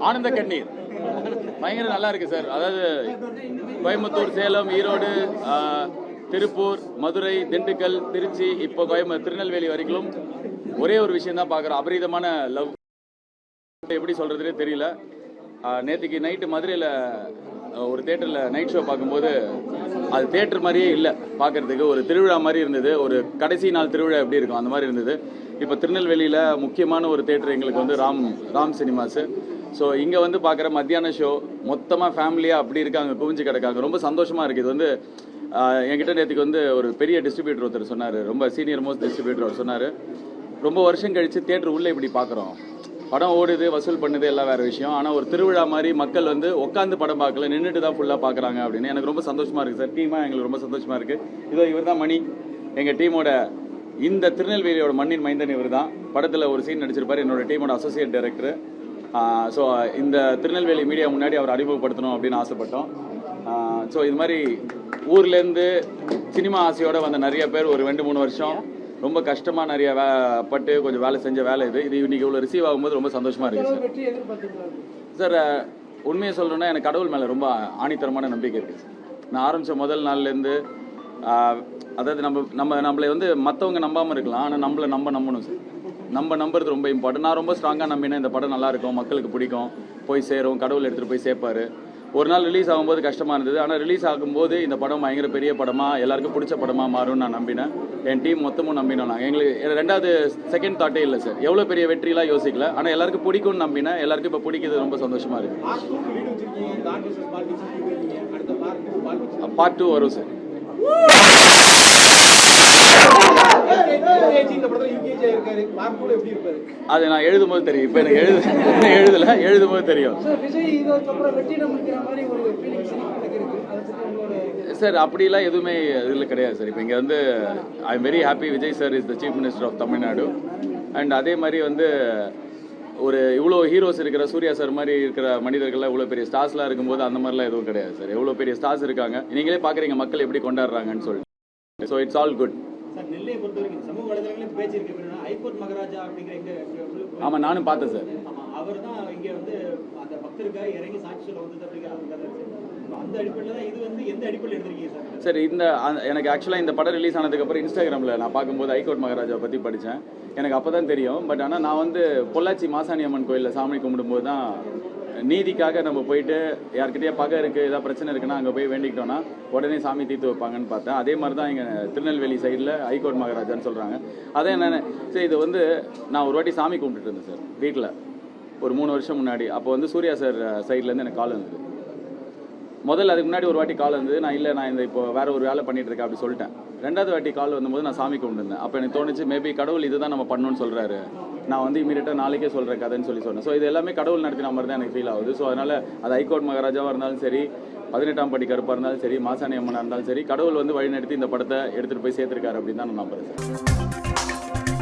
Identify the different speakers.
Speaker 1: ஆனந்த கண்ணீர் பயங்கர நல்லா இருக்கு சார். அதாவது கோயம்புத்தூர், சேலம், ஈரோடு, திருப்பூர், மதுரை, திண்டுக்கல், திருச்சி, இப்போ திருநெல்வேலி வரைக்கும் ஒரே ஒரு விஷயம் தான் பார்க்குறோம். அபரீதமான லவ். எப்படி சொல்றதுனே தெரியல. நேற்றுக்கு நைட்டு மதுரையில் ஒரு தேட்டரில் நைட் ஷோ பார்க்கும்போது அது தேட்டர் மாதிரியே இல்லை பார்க்கறதுக்கு. ஒரு திருவிழா மாதிரி இருந்தது. ஒரு கடைசி நாள் திருவிழா எப்படி இருக்கும் அந்த மாதிரி இருந்தது. இப்போ திருநெல்வேலியில் முக்கியமான ஒரு தேட்டர் எங்களுக்கு வந்து ராம் சினிமாஸு. ஸோ இங்கே வந்து பார்க்குற மத்தியான ஷோ மொத்தமாக ஃபேமிலியாக அப்படி இருக்காங்க, குவிஞ்சு கிடக்காங்க. ரொம்ப சந்தோஷமாக இருக்குது. இது வந்து என்கிட்ட நேற்றுக்கு வந்து ஒரு பெரிய டிஸ்ட்ரிபியூட்டர் ஒருத்தர் சொன்னார், ரொம்ப சீனியர் மோஸ்ட் டிஸ்ட்ரிபியூட்டர் அவர் சொன்னார், ரொம்ப வருஷம் கழித்து தேட்டர் உள்ளே இப்படி பார்க்குறோம், படம் ஓடுது, வசூல் பண்ணுது, எல்லாம் வேறு விஷயம். ஆனால் ஒரு திருவிழா மாதிரி மக்கள் வந்து உட்காந்து படம் பார்க்கல, நின்றுட்டு தான் ஃபுல்லாக பார்க்குறாங்க அப்படின்னு எனக்கு ரொம்ப சந்தோஷமாக இருக்குது சார். டீமாக எங்களுக்கு ரொம்ப சந்தோஷமாக இருக்குது. இதோ இவர் தான் மணி, எங்கள் டீமோட இந்த திருநெல்வேலியோட மண்ணின் மைந்தன் இவர் தான். படத்தில் ஒரு சீன் நடிச்சிருப்பார், என்னோட டீமோட அசோசியேட் டைரக்டர். ஸோ இந்த திருநெல்வேலி மீடியா முன்னாடி அவர் அறிமுகப்படுத்தணும் அப்படின்னு ஆசைப்பட்டோம். ஸோ இது மாதிரி ஊர்லேருந்து சினிமா ஆசையோடு வந்த நிறைய பேர் ஒரு 2-3 வருஷம் ரொம்ப கஷ்டமாக நிறைய பட்டு கொஞ்சம் வேலை செஞ்ச வேலை இது இன்னைக்கு இவ்வளோ ரிசீவ் ஆகும்போது ரொம்ப சந்தோஷமாக இருக்குது சார். உண்மையை சொல்லணும்னா எனக்கு கடவுள் மேலே ரொம்ப ஆணித்தரமான நம்பிக்கை இருக்குது சார். நான் ஆரம்பித்த முதல் நாள்லேருந்து அதாவது நம்மளை வந்து மற்றவங்க நம்பாமல் இருக்கலாம், ஆனால் நம்மளை நம்பணும் சார். நம்புறது ரொம்ப இம்பார்ட்டன்ட். நான் ரொம்ப ஸ்ட்ராங்காக நம்பினேன் இந்த படம் நல்லாயிருக்கும், மக்களுக்கு பிடிக்கும், போய் சேரும், கடவுள் எடுத்துகிட்டு போய் சேர்ப்பார். ஒரு நாள் ரிலீஸ் ஆகும்போது கஷ்டமாக இருந்தது, ஆனால் ரிலீஸ் ஆகும்போது இந்த படம் பயங்கர பெரிய படமாக எல்லாருக்கும் பிடிச்ச படமாக மாறும்னு நான் நம்பினேன். என் டீம் மொத்தமும் நம்பினோம். நாங்கள் எங்களுக்கு ரெண்டாவது செகண்ட் தாட்டே இல்லை சார். எவ்வளோ பெரிய வெற்றிலாம் யோசிக்கல, ஆனால் எல்லாருக்கும் பிடிக்கும்னு நம்பினேன். எல்லாருக்கும் இப்போ பிடிக்கிறது ரொம்ப சந்தோஷமாக இருக்குது. பார்ட் 2 வரும் சார். அது நான் எழுதும்போது தெரியும். இப்போ எனக்கு எழுதும்போது தெரியும் சார். அப்படிலாம் எதுவுமே இதில் கிடையாது சார். இப்போ இங்கே வந்து I am very happy. Vijay sir is the chief minister of Tamil Nadu. And அதே மாதிரி வந்து ஒரு இவ்வளோ ஹீரோஸ் இருக்கிற சூர்யா சார் மாதிரி இருக்கிற மனிதர்கள்லாம் இவ்வளோ பெரிய ஸ்டார்ஸ்லாம் இருக்கும்போது அந்த மாதிரிலாம் எதுவும் கிடையாது சார். எவ்வளோ பெரிய ஸ்டார்ஸ் இருக்காங்க, நீங்களே பார்க்குறீங்க மக்கள் எப்படி கொண்டாடுறாங்கன்னு சொல்லிட்டு. So it's all good.
Speaker 2: நெல்லையை பொறுத்த வரைக்கும் சமூக வலைதளங்களில் பேச்சு இருக்கு. ஐகோர்ட் மகாராஜா அப்படிங்கிற
Speaker 1: ஆமாம், நானும் பார்த்தேன் சார்.
Speaker 2: அவர் தான் இங்கே வந்து அந்த பக்தருக்காக இறங்கி சாட்சி சொல்ல வந்தது அப்படிங்கிற அந்த அடிப்படையில் தான் இது வந்து எந்த அடிப்படையில் எடுத்திருக்கீங்க சார்?
Speaker 1: சார் எனக்கு ஆக்சுவலாக இந்த படம் ரிலீஸ் ஆனதுக்கப்புறம் இன்ஸ்டாகிராமில் நான் பார்க்கும்போது ஐகோர்ட் மகாராஜா பற்றி படித்தேன். எனக்கு அப்போ தான் தெரியும். பட் ஆனால் நான் வந்து பொள்ளாச்சி மாசாணி அம்மன் கோயிலில் சாமி கும்பிடும்போது தான் நீதிக்காக நம்ம போயிட்டு யார்கிட்டயே பகை இருக்குது, ஏதாவது பிரச்சனை இருக்குன்னா அங்கே போய் வேண்டிக்கிட்டோன்னா உடனே சாமி தீர்த்து வைப்பாங்கன்னு பார்த்தேன். அதே மாதிரி தான் இங்கே திருநெல்வேலி சைடில் ஐகோர்ட் மகாராஜான்னு சொல்கிறாங்க. அதே என்னென்ன சரி, இது வந்து நான் ஒரு வாட்டி சாமி கும்பிட்டுட்டு இருந்தேன் சார் வீட்டில் ஒரு 3 வருஷம் முன்னாடி. அப்போ வந்து சூர்யா சார் சைட்லேருந்து எனக்கு கால் வந்தது. முதல்ல அதுக்கு முன்னாடி ஒரு வாட்டி கால் வந்தது. நான் இந்த இப்போ வேற ஒரு வேலை பண்ணிட்டு இருக்கேன் அப்படி சொல்லிட்டேன். ரெண்டாவது வாட்டி கால் வந்தபோது நான் சாமி கும்பிட்டுருந்தேன். அப்போ எனக்கு தோணுச்சு, மேபி கடவுள் இதுதான் நம்ம பண்ணணும்னு சொல்கிறாரு, நான் வந்து இமீடியட்டாக நாளைக்கே சொல்கிறேன் கதைன்னு சொன்னேன். ஸோ இது எல்லாமே கடவுள் நடத்தின மாதிரி தான் எனக்கு ஃபீல் ஆகுது. ஸோ அதனால் அது ஐகோர்ட் மகாராஜாவாக இருந்தாலும் சரி, 18ஆம் படி கருப்பாக இருந்தாலும் சரி, மாசாணி அம்மனாக இருந்தாலும் சரி, கடவுள் வந்து வழி நடத்தி இந்த படத்தை எடுத்துகிட்டு போய் சேர்த்துருக்காரு அப்படின்னு தான் நான் நம்புறேன் சார்.